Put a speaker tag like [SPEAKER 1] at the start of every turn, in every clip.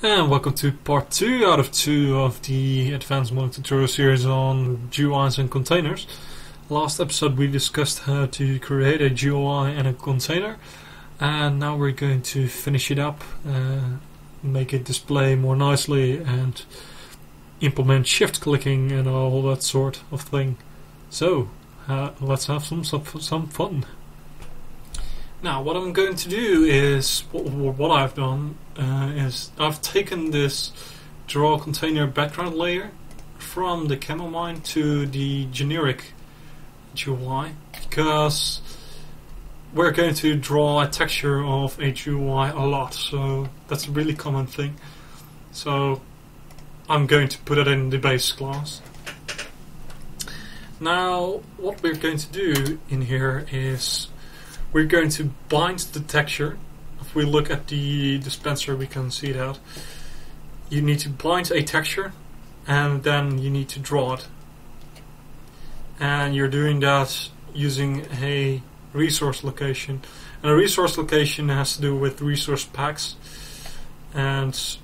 [SPEAKER 1] And welcome to part 2 out of 2 of the Advanced Modeling tutorial series on GUIs and containers. Last episode we discussed how to create a GUI and a container, and now we're going to finish it up, make it display more nicely and implement shift clicking and all that sort of thing. So let's have some fun. Now what I'm going to do is, what I've done is I've taken this draw container background layer from the CamoMine to the generic GUI, because we're going to draw a texture of a GUI a lot, so that's a really common thing. So I'm going to put it in the base class. Now what we're going to do in here is we're going to bind the texture. If we look at the dispenser, we can see it out. You need to bind a texture and then you need to draw it. And you're doing that using a resource location. And a resource location has to do with resource packs, and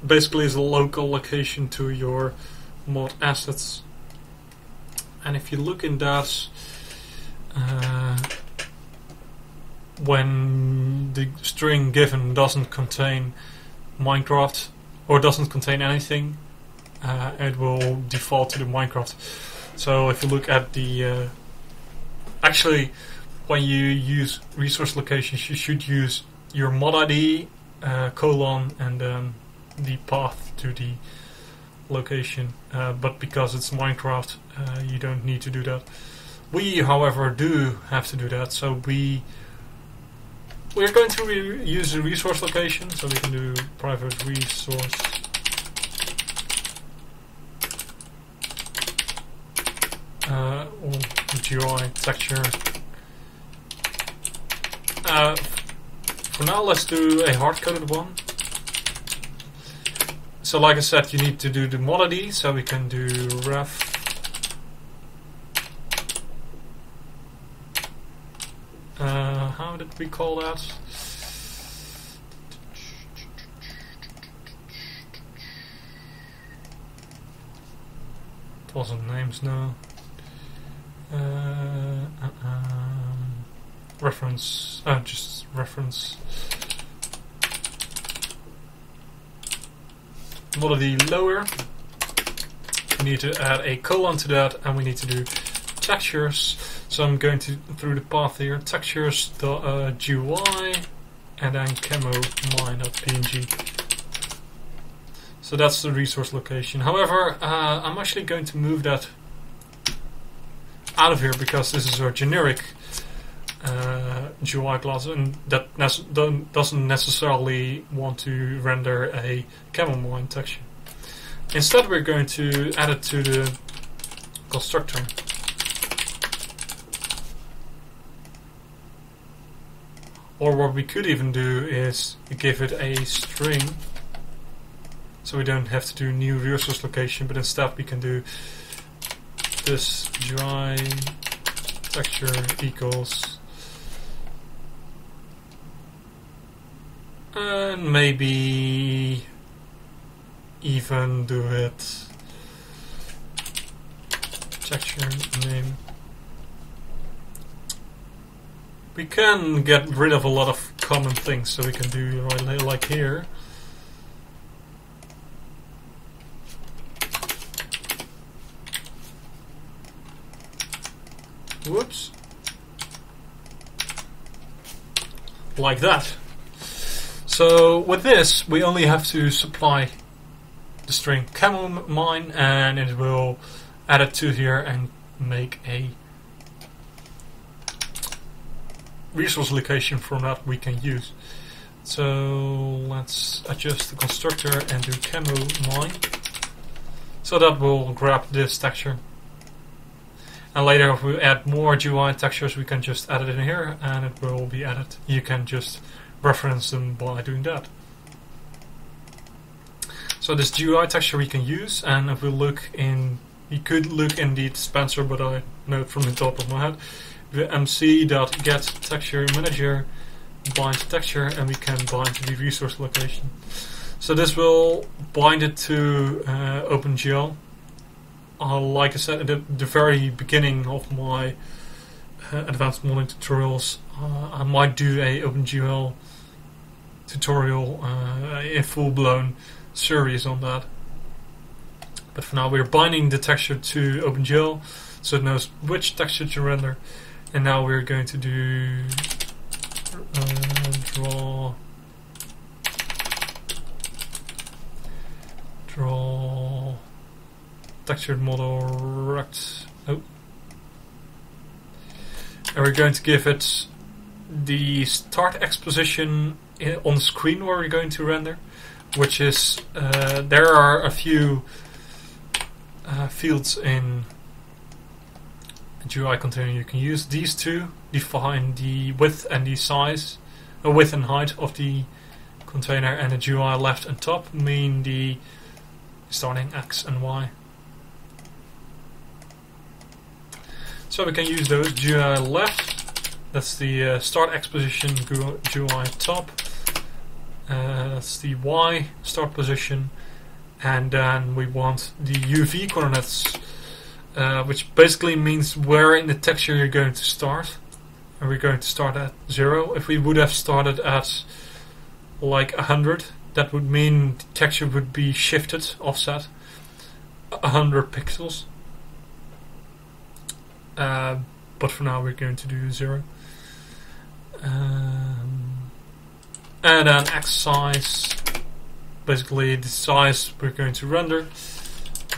[SPEAKER 1] basically is a local location to your mod assets. And if you look in that, when the string given doesn't contain Minecraft or doesn't contain anything, it will default to the Minecraft. So if you look at the actually, when you use resource locations, you should use your mod ID, colon, and then the path to the location, but because it's Minecraft, you don't need to do that. We, however, do have to do that, so we're going to use a resource location, so we can do private resource or GUI texture. For now, let's do a hard-coded one. So like I said, you need to do the mod ID, so we can do ref how did we call that? It wasn't names, no. Reference, just reference. Mod ID lower. We need to add a colon to that, and we need to do textures. So I'm going to, through the path here, textures GUI, and then CamoMine.png. So that's the resource location. However, I'm actually going to move that out of here because this is our generic GUI class, and that doesn't necessarily want to render a CamoMine texture. Instead, we're going to add it to the constructor. Or what we could even do is give it a string, so we don't have to do new resource location, but instead we can do this GUI texture equals, and maybe even do it texture name. We can get rid of a lot of common things, so we can do right like here. Whoops. Like that. So with this, we only have to supply the string CamoMine, and it will add it to here and make a resource location from that we can use. So let's adjust the constructor and do CamoMine. So that will grab this texture. And later, if we add more GUI textures, we can just add it in here and it will be added. You can just reference them by doing that. So this GUI texture we can use, and if we look in, you could look in the dispenser, but I know it from the top of my head. The mc.get texture manager binds texture, and we can bind the resource location. So this will bind it to OpenGL. Like I said at the very beginning of my advanced modeling tutorials, I might do a OpenGL tutorial, a full-blown series on that. But for now we're binding the texture to OpenGL so it knows which texture to render. And now we're going to do draw textured model rect. Oh. And we're going to give it the start exposition on the screen where we're going to render, which is there are a few fields in a GUI container you can use. These two define the width and the size, width and height of the container, and the GUI left and top mean the starting X and Y. So we can use those. GUI left, that's the start exposition, GUI top, that's the Y start position, and then we want the UV coordinates, which basically means where in the texture you're going to start. And we're going to start at 0. If we would have started at like 100, that would mean the texture would be shifted, offset 100 pixels. But for now we're going to do 0. And then X size, basically the size we're going to render.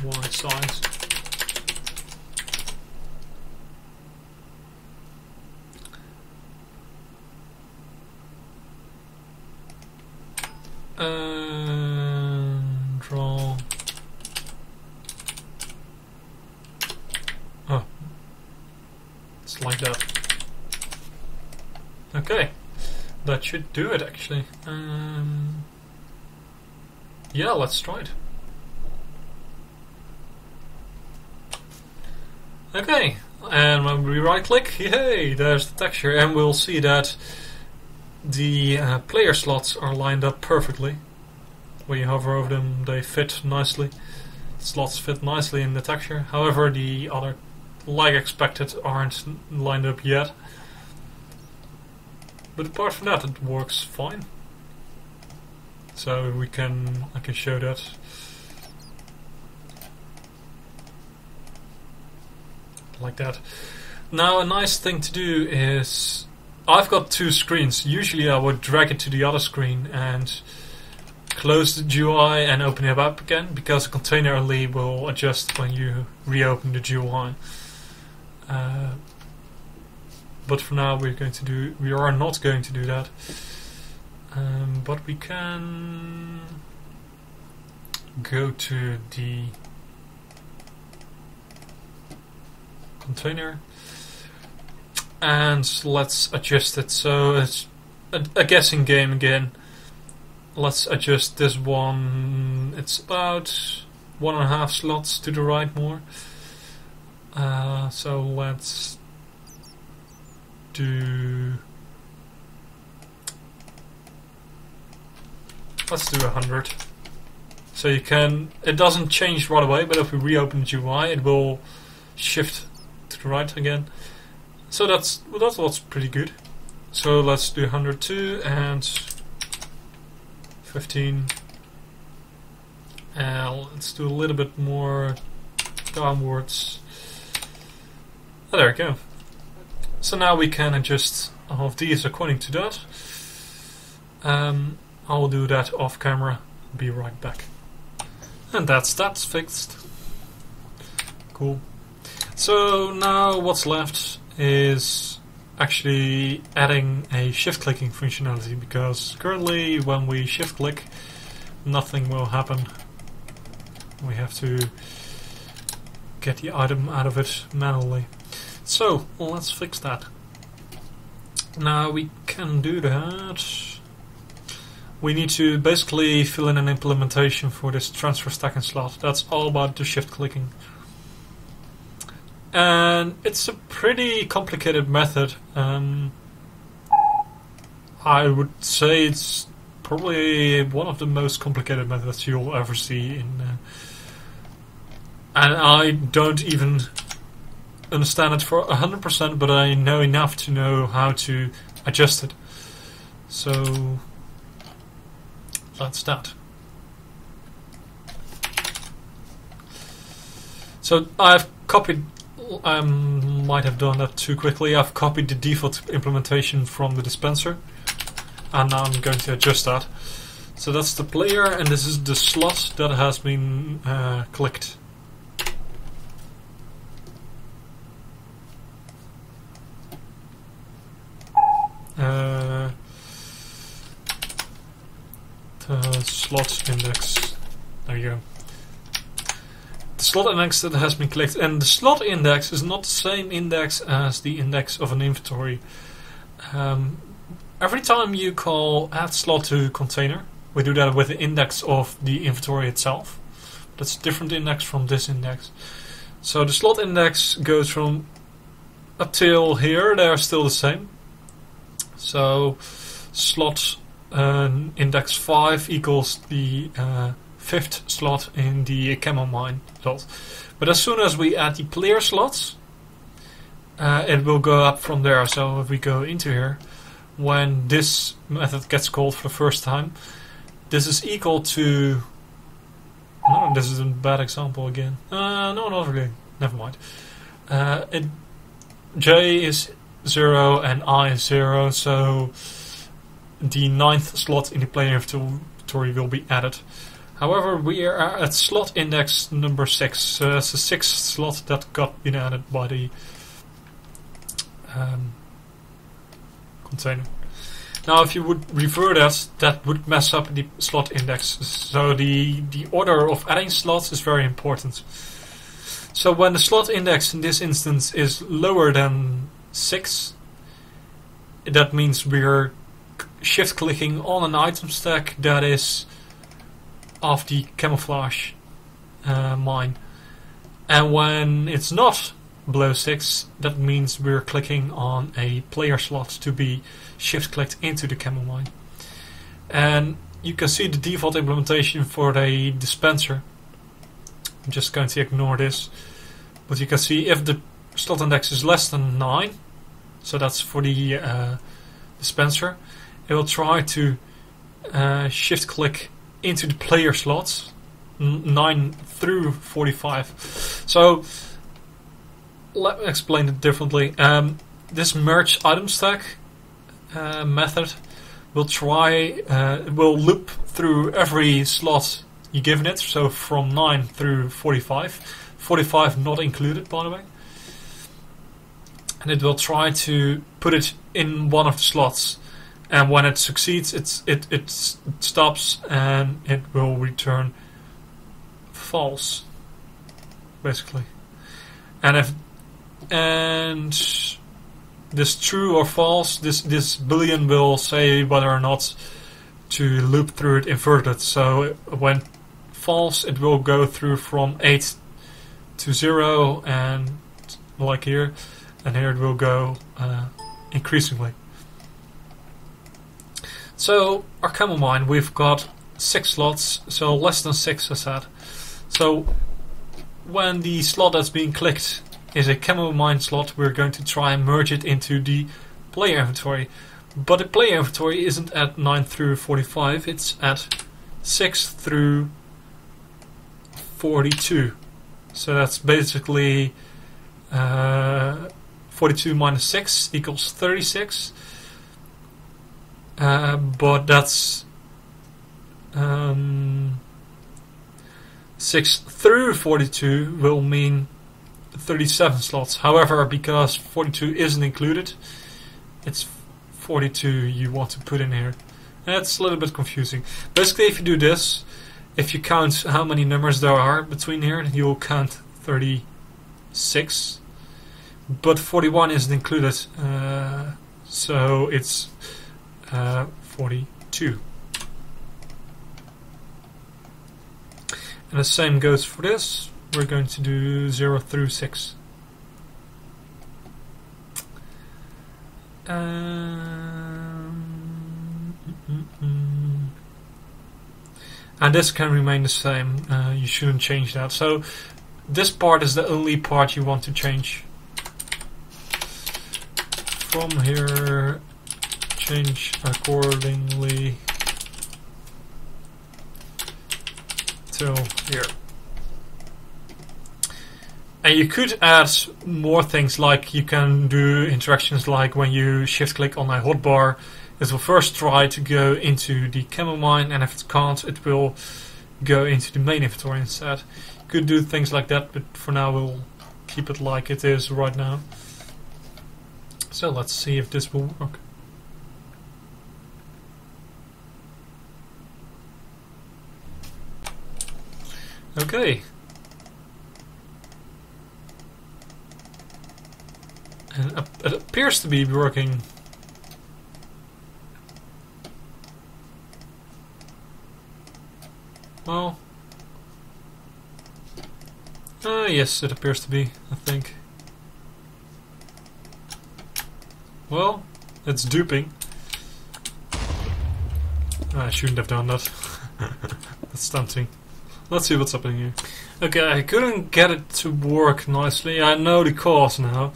[SPEAKER 1] Y size. Draw. Oh, it's like that. Okay, that should do it actually. Yeah, let's try it. Okay, and when we right click, yay, there's the texture, and we'll see that the player slots are lined up perfectly. When you hover over them, they fit nicely. Slots fit nicely in the texture. However, the other, like expected, aren't lined up yet. But apart from that, it works fine. So I can show that. Like that. Now a nice thing to do is, I've got two screens. Usually I would drag it to the other screen and close the GUI and open it up again, because the container only will adjust when you reopen the GUI. But for now we are not going to do that. But we can go to the container and let's adjust it so it's a guessing game again. Let's adjust this one. It's about 1.5 slots to the right more. So let's do 100. So you can, it doesn't change right away, but if we reopen the GUI it will shift to the right again. So that's what's pretty good. So let's do 102 and 15. Let's do a little bit more downwards. Oh, there we go. So now we can adjust all of these according to that. I'll do that off camera. Be right back. And that's fixed. Cool. So now what's left is actually adding a shift clicking functionality, because currently when we shift click nothing will happen. We have to get the item out of it manually. So let's fix that. Now we can do that. We need to basically fill in an implementation for this transfer stacking slot. That's all about the shift clicking. And it's a pretty complicated method. I would say it's probably one of the most complicated methods you'll ever see in. And I don't even understand it for 100%, but I know enough to know how to adjust it. So that's that. So I've copied, I might have done that too quickly, I've copied the default implementation from the dispenser, and now I'm going to adjust that. So that's the player, and this is the slot that has been clicked. The slot index, there you go. The slot index that has been clicked, and the slot index is not the same index as the index of an inventory. Every time you call add slot to container, we do that with the index of the inventory itself. That's a different index from this index. So the slot index goes from up till here, they are still the same. So slot index 5 equals the 5th slot in the CamoMine slot. But as soon as we add the player slots, it will go up from there. So if we go into here, when this method gets called for the first time, this is equal to... No, this is a bad example again. No, not really. Never mind. J is 0 and I is 0, so the 9th slot in the player inventory will be added. However, we are at slot index number 6, so that's the 6th slot that got been added by the container. Now if you would revert that would mess up the slot index. So the order of adding slots is very important. So when the slot index in this instance is lower than 6, that means we're shift clicking on an item stack that is of the camouflage mine. And when it's not below 6, that means we're clicking on a player slot to be shift clicked into the CamoMine. And you can see the default implementation for the dispenser. I'm just going to ignore this, but you can see if the slot index is less than 9, so that's for the dispenser, it will try to shift click into the player slots 9 through 45. So let me explain it differently. This merge item stack method will will loop through every slot you given it, so from 9 through 45. 45 not included, by the way. And it will try to put it in one of the slots. And when it succeeds, it stops and it will return false, basically. And if this true or false, this boolean will say whether or not to loop through it inverted. So when false, it will go through from 8 to 0, and like here, and here it will go increasingly. So our CamoMine, we've got 6 slots, so less than 6 as said. So when the slot that's being clicked is a CamoMine slot, we're going to try and merge it into the player inventory. But the player inventory isn't at 9 through 45, it's at 6 through 42. So that's basically 42 minus 6 equals 36. But that's 6 through 42 will mean 37 slots. However, because 42 isn't included, it's 42 you want to put in here. That's a little bit confusing. Basically, if you do this, if you count how many numbers there are between here, you'll count 36. But 41 isn't included, so it's 42. And the same goes for this. We're going to do 0 through 6. and this can remain the same. You shouldn't change that. So this part is the only part you want to change. From here, change accordingly till here. And you could add more things, like you can do interactions like when you shift click on a hotbar, it will first try to go into the CamoMine, and if it can't, it will go into the main inventory instead. You could do things like that, but for now we'll keep it like it is right now. So let's see if this will work. Okay. And it appears to be working. Well, yes, it appears to be, I think. Well, it's duping. I shouldn't have done that. That's tempting. Let's see what's happening here. Okay, I couldn't get it to work nicely. I know the cause now.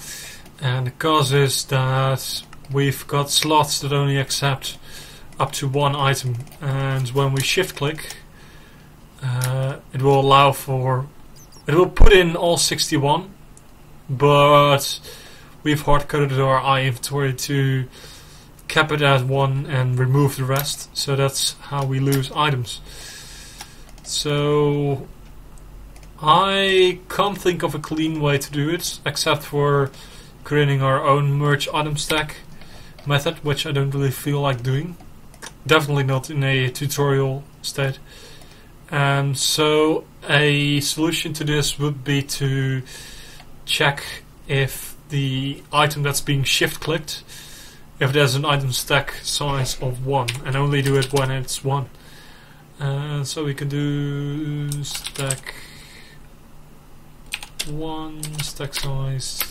[SPEAKER 1] And the cause is that we've got slots that only accept up to one item. And when we shift click, it will allow for... It will put in all 61, but we've hard-coded our I inventory to cap it at 1 and remove the rest. So that's how we lose items. So I can't think of a clean way to do it, except for creating our own merge item stack method, which I don't really feel like doing. Definitely not in a tutorial state. So a solution to this would be to check if the item that's being shift clicked, if there's an item stack size of 1, and only do it when it's 1. So we can do stack 1, stack size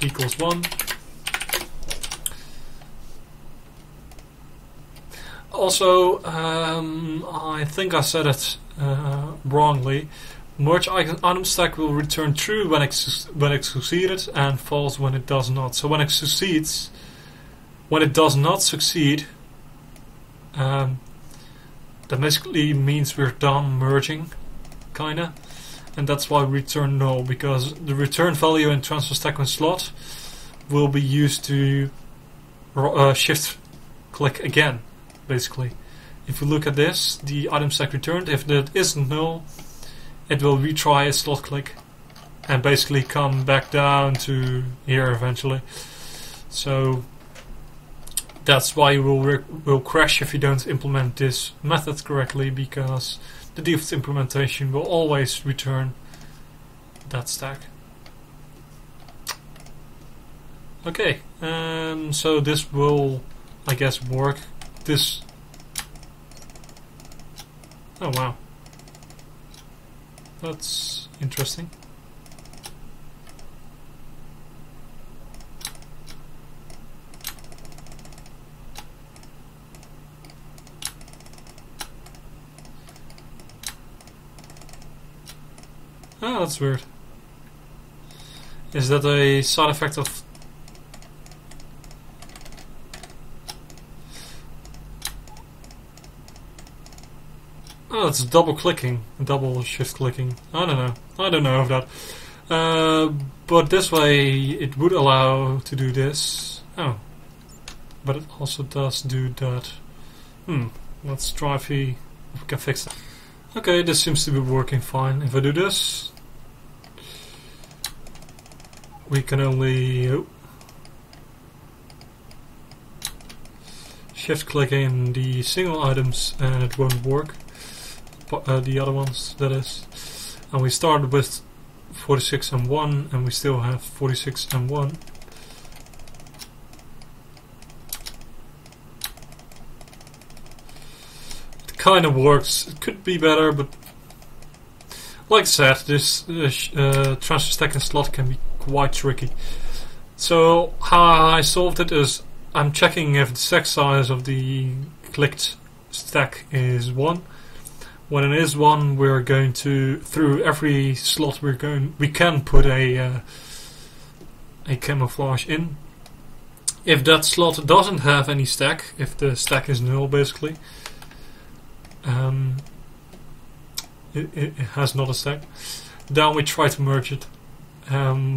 [SPEAKER 1] equals 1. Also, I think I said it wrongly. Merge item stack will return true when it succeeded, and false when it does not. So when it succeeds, when it does not succeed, that basically means we're done merging, kinda. And that's why we return null, because the return value in transfer stack and slot will be used to shift click again, basically. If we look at this, the item stack returned, if that isn't null, it will retry a slot click and basically come back down to here eventually. So that's why you will crash if you don't implement this method correctly, because the default implementation will always return that stack. Okay, so this will, I guess, work. This. Oh wow, that's interesting. Oh, that's weird. Is that a side effect of... Oh, it's double clicking, double shift clicking. I don't know of that. But this way it would allow to do this. Oh, but it also does do that. Let's try if we can fix that. Okay, this seems to be working fine. If I do this, we can only shift click in the single items and it won't work. The other ones, that is. And we started with 46 and 1, and we still have 46 and 1. It kind of works. It could be better, but like I said, this transfer stack and slot can be quite tricky. So how I solved it is I'm checking if the stack size of the clicked stack is 1. When it is 1, we're going to, through every slot we can put a camouflage in. If that slot doesn't have any stack, if the stack is null basically, it has not a stack, then we try to merge it.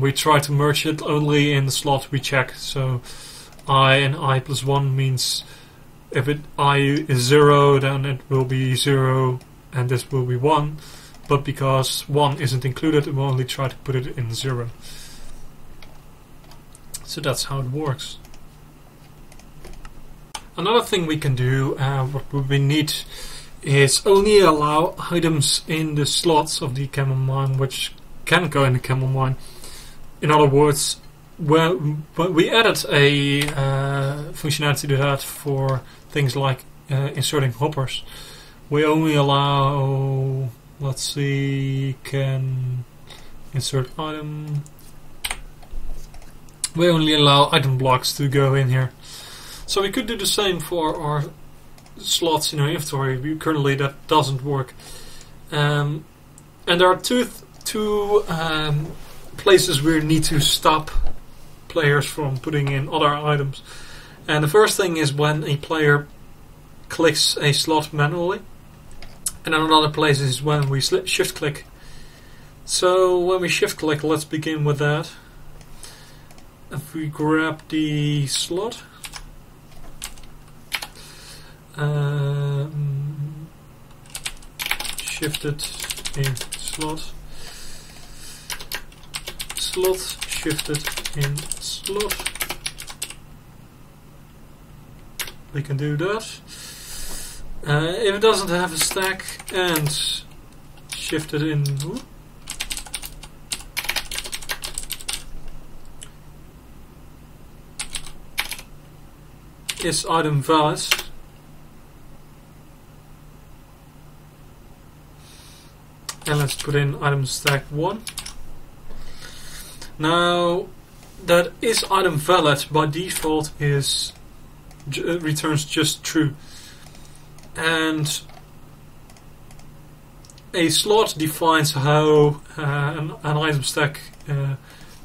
[SPEAKER 1] We try to merge it only in the slot we check. So I and I plus 1 means if I is 0, then it will be 0 and this will be 1. But because 1 isn't included, we will only try to put it in 0. So that's how it works. Another thing we can do, what we need, is only allow items in the slots of the CamoMine which can go in the CamoMine. In other words, when we added a functionality to that for things like inserting hoppers, we only allow, let's see, can insert item. We only allow item blocks to go in here. So we could do the same for our slots in our inventory. Currently that doesn't work. And there are two places we need to stop players from putting in other items. And the first thing is when a player clicks a slot manually. And another place is when we shift click. So when we shift click, let's begin with that. If we grab the slot, shift it in slot, shift it in slot. We can do that. If it doesn't have a stack, and shift it in. Is item valid? And let's put in item stack 1. Now that is item valid by default is returns just true, and a slot defines how an item stack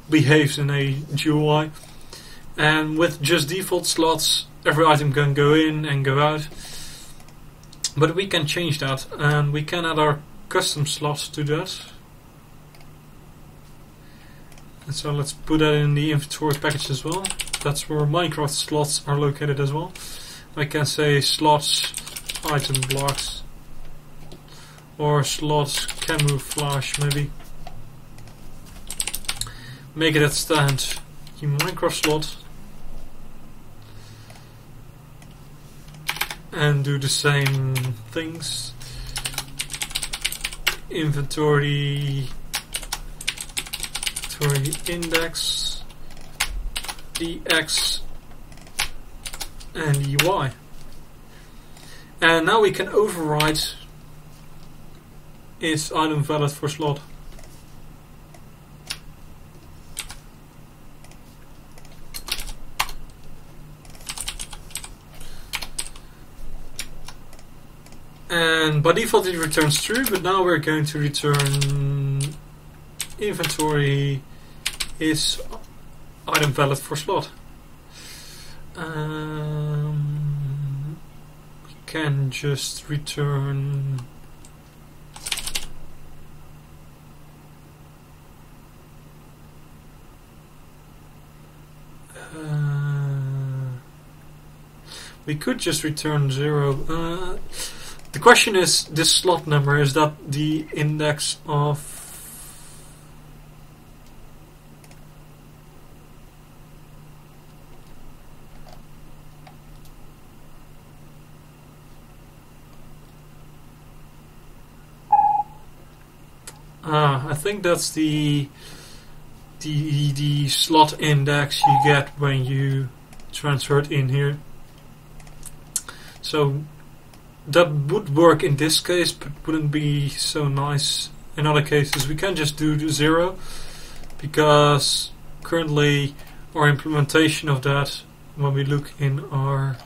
[SPEAKER 1] behaves in a GUI, and with just default slots every item can go in and go out, but we can change that and we can add our custom slots to that. And so let's put that in the inventory package as well. That's where Minecraft slots are located as well. I can say slots item blocks or slots camouflage maybe. Make it at stand Minecraft slot and do the same things. Inventory index, the X and the Y. And now we can override is item valid for slot. And by default it returns true, but now we're going to return inventory is item valid for slot. We can just return we could just return 0. The question is, this slot number, is that the index of I think that's the slot index you get when you transfer it in here. So that would work in this case, but wouldn't be so nice in other cases. We can just do 0 because currently our implementation of that, when we look in our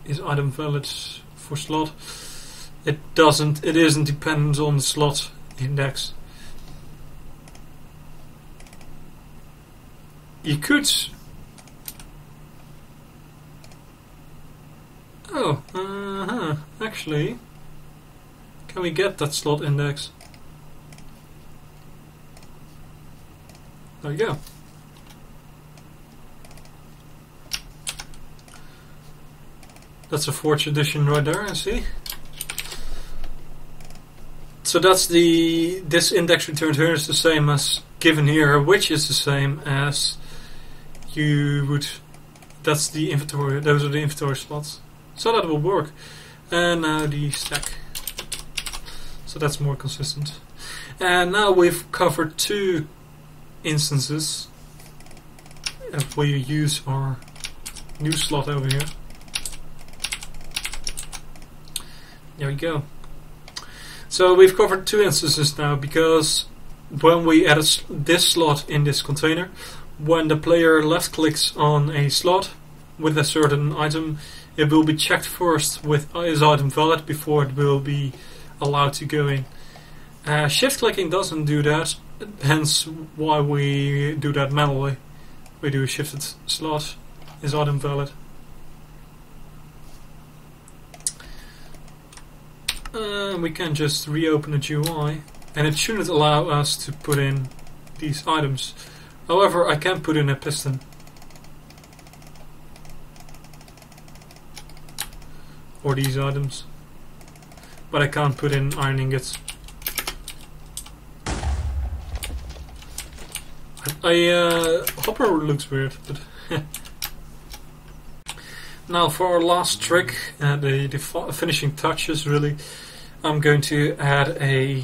[SPEAKER 1] is item valid for slot. It doesn't. It isn't dependent on the slot index. You could. Oh, actually, can we get that slot index? There you go. That's a 4th edition right there, I see. So that's this index returned here is the same as given here, which is the same as you would. That's the inventory. Those are the inventory slots. So that will work. And now the stack. So that's more consistent. And now we've covered 2 instances. If we use our new slot over here. There we go. So we've covered 2 instances now, because when we add this slot in this container, when the player left clicks on a slot with a certain item, it will be checked first with is item valid before it will be allowed to go in. Shift clicking doesn't do that, hence why we do that manually. We do a shifted slot is item valid. We can just reopen a GUI, and it shouldn't allow us to put in these items. However, I can put in a piston. Or these items. But I can't put in iron ingots. Hopper looks weird, but now for our last trick, the finishing touches really, I'm going to add a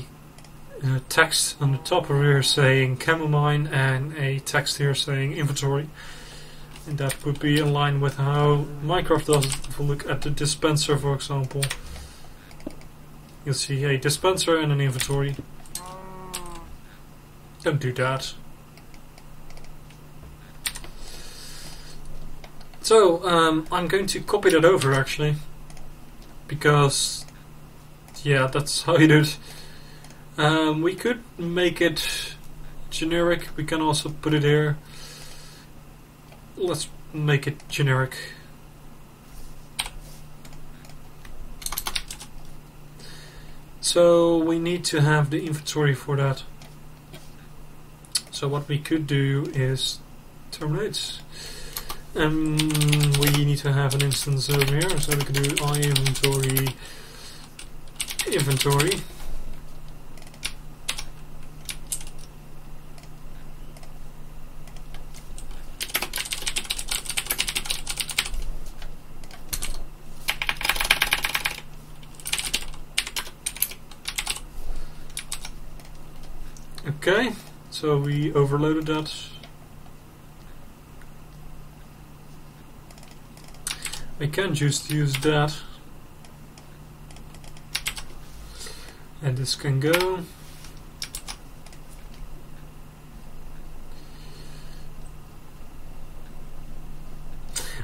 [SPEAKER 1] text on the top of here saying CamoMine and a text here saying inventory. And that would be in line with how Minecraft does it. If we look at the dispenser, for example, you'll see a dispenser and an inventory. Don't do that. So, I'm going to copy that over actually, because, yeah, that's how you do it. We could make it generic, we can also put it here. Let's make it generic. So, we need to have the inventory for that. So what we could do is terminate. We need to have an instance over here, so we can do inventory. Okay, so we overloaded that. I can just use that, and this can go.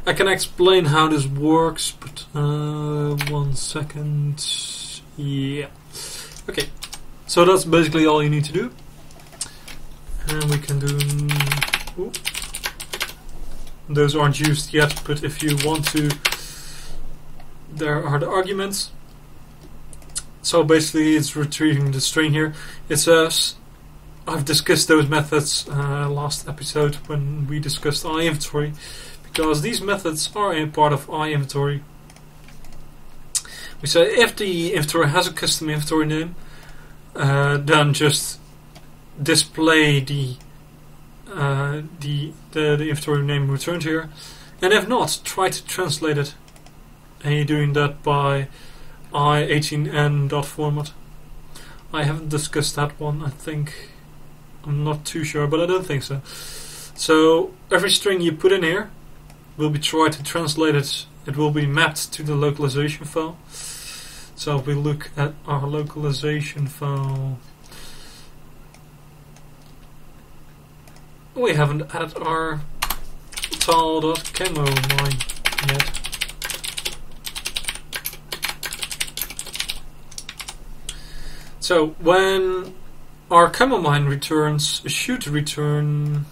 [SPEAKER 1] I can explain how this works, but 1 second. Yeah. Okay. So that's basically all you need to do, and we can do. Ooh. Those aren't used yet, but if you want to, there are the arguments. So basically it's retrieving the string here. It says, I've discussed those methods last episode when we discussed iInventory, because these methods are a part of iInventory. We say if the inventory has a custom inventory name, then just display the inventory name returned here, and if not, try to translate it. And you're doing that by i18n.format. I haven't discussed that one, I think. I'm not too sure, but I don't think so. So every string you put in here will be tried to translate it. It will be mapped to the localization file. So if we look at our localization file, we haven't added our tile.camomine yet. So when our CamoMine returns, should return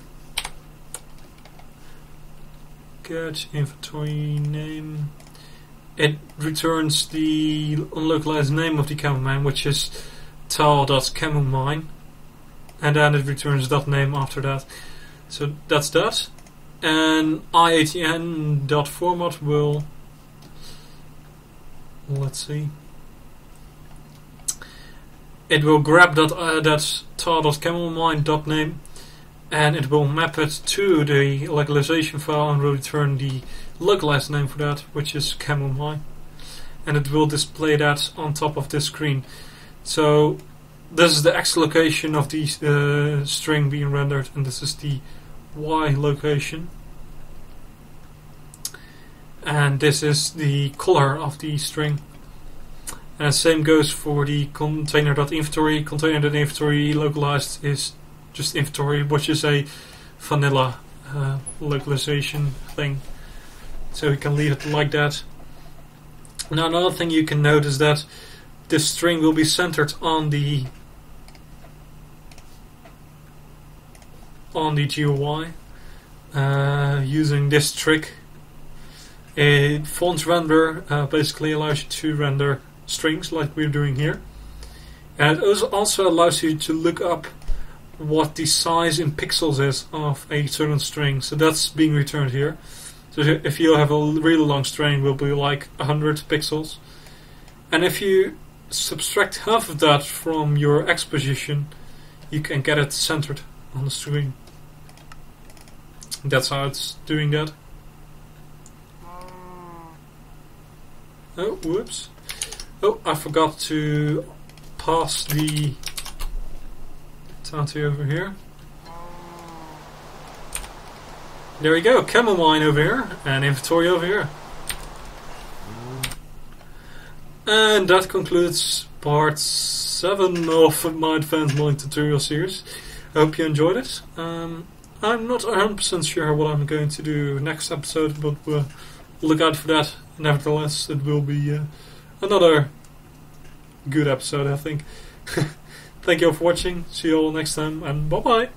[SPEAKER 1] get inventory name. It returns the unlocalized name of the CamoMine, which is tile.camomine, and then it returns that name after that. So that's that. And iatn.format will, let's see, it will grab that tile.camomine.name, and it will map it to the localization file and will return the localized name for that, which is CamoMine, and it will display that on top of this screen. So this is the X location of the string being rendered, and this is the Y location, and this is the color of the string. And the same goes for the container.inventory. Container.inventory localized is just inventory, which is a vanilla localization thing. So we can leave it like that. Now another thing you can note is that this string will be centered on the GUI using this trick. A font render basically allows you to render strings like we're doing here. And it also allows you to look up what the size in pixels is of a certain string. So that's being returned here. So if you have a really long string, it will be like 100 pixels. And if you subtract half of that from your X position, you can get it centered on the screen. That's how it's doing that. Oh, whoops. Oh, I forgot to pass the Tati over here. There we go, CamoMine over here, and inventory over here. And that concludes part 7 of my advanced modeling tutorial series. I hope you enjoyed it. I'm not 100% sure what I'm going to do next episode, but look out for that. Nevertheless, it will be another good episode, I think. Thank you all for watching. See you all next time, and bye bye.